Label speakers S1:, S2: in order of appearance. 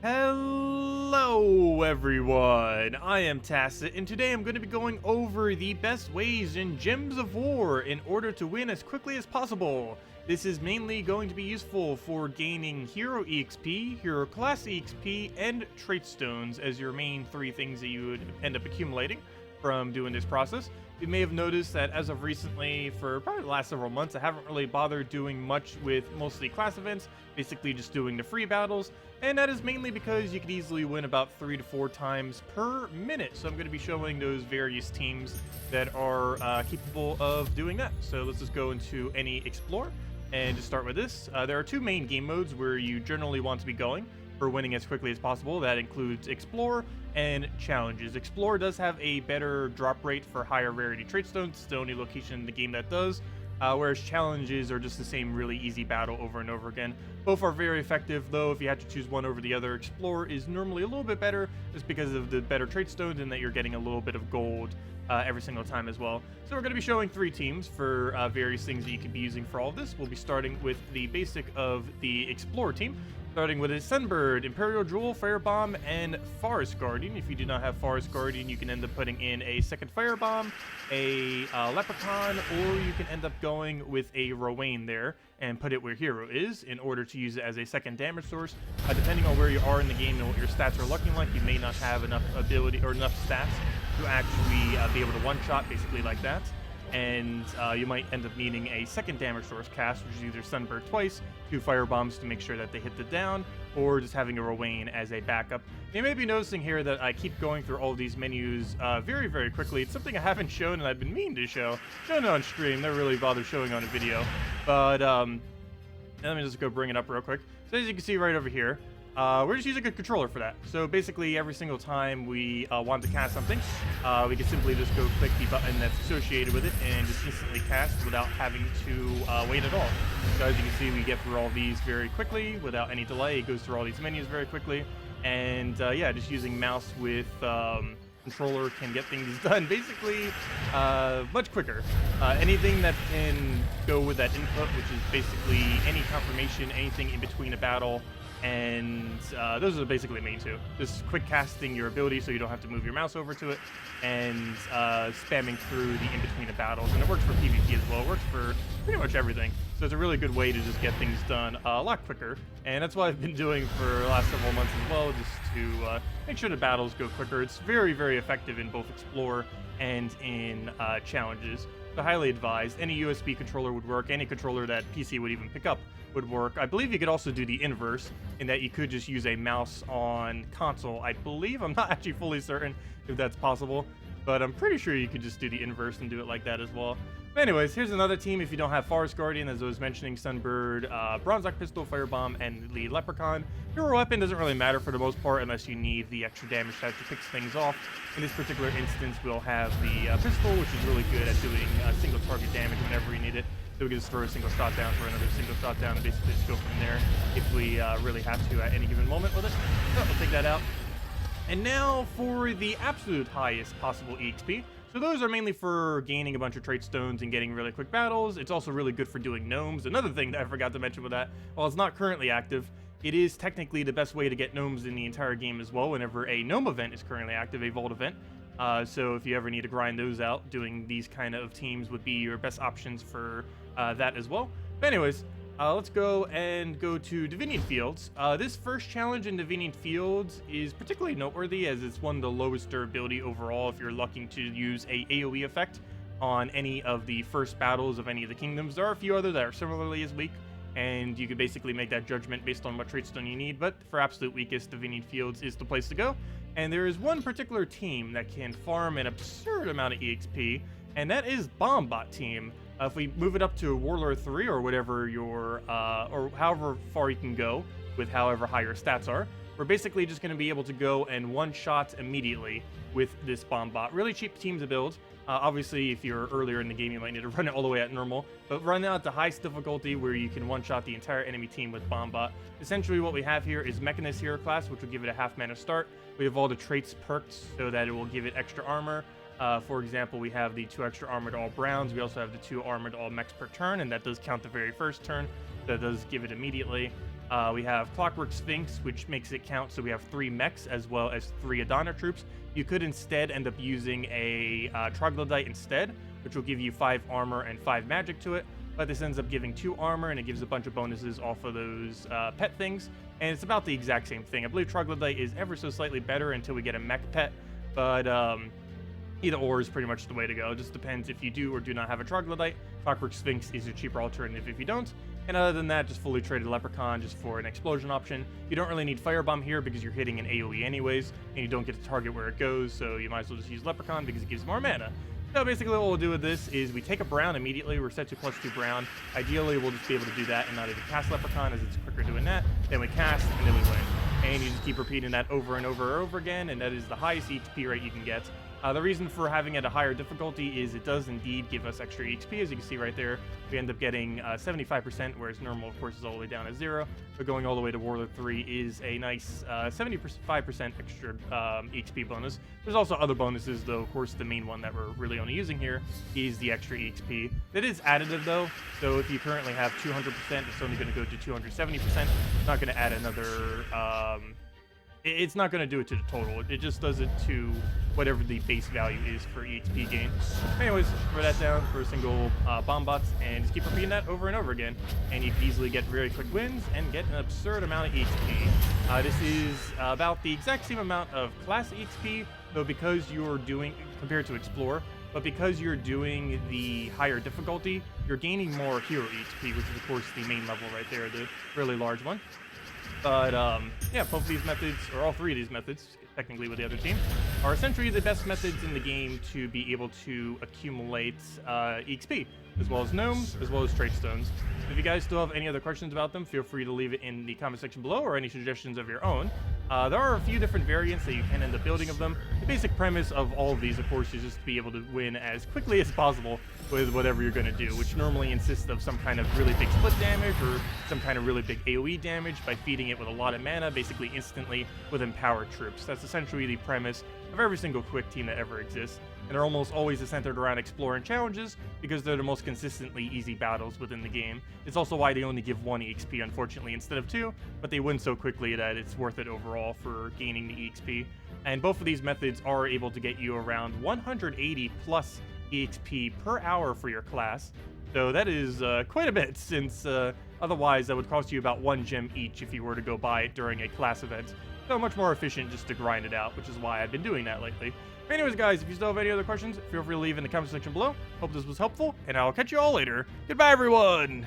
S1: Hello everyone, I am Tacet, and today I'm going to be going over the best ways in Gems of War in order to win as quickly as possible. This is mainly going to be useful for gaining Hero EXP, Hero Class EXP, and Traitstones as your main three things that you would end up accumulating from doing this process. You may have noticed that as of recently, for probably the last several months, I haven't really bothered doing much with mostly class events, basically just doing the free battles, and that is mainly because you could easily win about 3 to 4 times per minute. So I'm going to be showing those various teams that are capable of doing that. So let's just go into any Explore and just start with this. There are two main game modes where you generally want to be going for winning as quickly as possible. That includes Explore and Challenges. Explore does have a better drop rate for higher rarity Traitstones. It's the only location in the game that does. Whereas Challenges are just the same really easy battle over and over again. Both are very effective, though if you had to choose one over the other, Explore is normally a little bit better just because of the better Traitstones and that you're getting a little bit of gold every single time as well. So we're going to be showing 3 teams for various things that you can be using for all of this. We'll be starting with the basic of the Explore team, starting with a Sunbird, Imperial Jewel, Firebomb, and Forest Guardian. If you do not have Forest Guardian, you can end up putting in a second Firebomb, a Leprechaun, or you can end up going with a Rowan there and put it where Hero is in order to use it as a second damage source. Depending on where you are in the game and what your stats are looking like, you may not have enough ability or enough stats to actually be able to one-shot basically like that. And you might end up needing a second damage source cast, which is either Sunbird twice, 2 Firebombs to make sure that they hit the down, or just having a Rowan as a backup. You may be noticing here that I keep going through all of these menus very, very quickly. It's something I haven't shown and I've been meaning to show. Shown it on stream, never really bothered showing on a video. But let me just go bring it up real quick. So as you can see right over here, we're just using a controller for that. So basically every single time we want to cast something, we can simply just go click the button that's associated with it and just instantly cast without having to wait at all. So as you can see, we get through all these very quickly without any delay. It goes through all these menus very quickly. And yeah, just using mouse with controller can get things done basically much quicker. Anything that can go with that input, which is basically any confirmation, anything in between a battle, and those are basically the main two. Just quick casting your ability so you don't have to move your mouse over to it, and spamming through the in-between of battles. And it works for PvP as well. It works for pretty much everything. So it's a really good way to just get things done a lot quicker. And that's what I've been doing for the last several months as well, just to make sure the battles go quicker. It's very, very effective in both Explore and in Challenges. So highly advised. Any USB controller would work. Any controller that PC would even pick up would work. I believe you could also do the inverse in that you could just use a mouse on console. I believe, I'm not actually fully certain if that's possible, but I'm pretty sure you could just do the inverse and do it like that as well. But anyways, here's another team if you don't have Forest Guardian, as I was mentioning, Sunbird, Bronze Lock Pistol, Firebomb, and the Leprechaun. Your weapon doesn't really matter for the most part unless you need the extra damage that kicks things off. In this particular instance, we'll have the pistol, which is really good at doing single target damage whenever we need it. So we can just throw a single shot down for another single shot down and basically just go from there if we really have to at any given moment with it. So we'll take that out. And now for the absolute highest possible EXP. So those are mainly for gaining a bunch of Traitstones and getting really quick battles. It's also really good for doing Gnomes. Another thing that I forgot to mention with that, while it's not currently active, it is technically the best way to get Gnomes in the entire game as well whenever a Gnome event is currently active, a Vault event. So if you ever need to grind those out, doing these kind of teams would be your best options for that as well. But anyways, let's go to Divinian Fields. This first challenge in Divinian Fields is particularly noteworthy as it's one of the lowest durability overall if you're looking to use a AoE effect on any of the first battles of any of the kingdoms. There are a few others that are similarly as weak, and you can basically make that judgment based on what Traitstone you need, but for absolute weakest, Divinian Fields is the place to go. And there is one particular team that can farm an absurd amount of EXP, and that is Bombbot team. If we move it up to Warlord 3 or whatever your, or however far you can go with however high your stats are, we're basically just going to be able to go and one-shot immediately with this Bombbot. Really cheap team to build. Obviously, if you're earlier in the game, you might need to run it all the way at normal, but run out the highest difficulty where you can one-shot the entire enemy team with Bombbot. Essentially, what we have here is Mechanist Hero class, which will give it a half mana start. We have all the traits perks so that it will give it extra armor. For example, we have the 2 extra armored all browns. We also have the 2 armored all mechs per turn, and that does count the very first turn. That does give it immediately. We have Clockwork Sphinx, which makes it count, so we have 3 mechs as well as 3 Adana troops. You could instead end up using a Troglodyte instead, which will give you 5 armor and 5 magic to it, but this ends up giving 2 armor, and it gives a bunch of bonuses off of those pet things, and it's about the exact same thing. I believe Troglodyte is ever so slightly better until we get a mech pet, but either or is pretty much the way to go. It just depends if you do or do not have a Troglodyte. Clockwork Sphinx is a cheaper alternative if you don't. And other than that, just fully traded Leprechaun just for an explosion option. You don't really need Firebomb here because you're hitting an AoE anyways, and you don't get to target where it goes, so you might as well just use Leprechaun because it gives more mana. So basically what we'll do with this is we take a brown immediately. We're set to +2 brown. Ideally, we'll just be able to do that and not even cast Leprechaun as it's quicker doing that. Then we cast, and then we win. And you just keep repeating that over and over and over again, and that is the highest EXP rate you can get. The reason for having it a higher difficulty is it does indeed give us extra EXP. As you can see right there, we end up getting 75%, whereas normal, of course, is all the way down at 0. But going all the way to Warlord 3 is a nice 75% extra EXP bonus. There's also other bonuses, though. Of course, the main one that we're really only using here is the extra EXP. It is additive, though. So if you currently have 200%, it's only going to go to 270%. It's not going to add another... it's not going to do it to the total. It just does it to whatever the base value is for EXP gain. Anyways, throw that down for a single bomb bots and just keep repeating that over and over again. And you can easily get very quick wins and get an absurd amount of EXP. This is about the exact same amount of class EXP, though because you're doing, compared to Explore, but because you're doing the higher difficulty, you're gaining more hero EXP, which is of course the main level right there, the really large one. But, yeah, both of these methods, or all 3 of these methods, technically with the other team, are essentially the best methods in the game to be able to accumulate EXP, as well as Gnomes, as well as Traitstones. If you guys still have any other questions about them, feel free to leave it in the comment section below, or any suggestions of your own. There are a few different variants that you can end up building of them. The basic premise of all of these, of course, is just to be able to win as quickly as possible with whatever you're going to do, which normally insists of some kind of really big split damage or some kind of really big AoE damage by feeding it with a lot of mana, basically instantly with empowered troops. That's essentially the premise of every single quick team that ever exists, and they're almost always centered around exploring challenges because they're the most consistently easy battles within the game. It's also why they only give 1 EXP, unfortunately, instead of 2, but they win so quickly that it's worth it overall for gaining the EXP. And both of these methods are able to get you around 180 plus EXP per hour for your class. So that is quite a bit, since otherwise that would cost you about 1 gem each if you were to go buy it during a class event. So much more efficient just to grind it out, which is why I've been doing that lately. Anyways, guys, if you still have any other questions, feel free to leave in the comment section below. Hope this was helpful, and I'll catch you all later. Goodbye, everyone!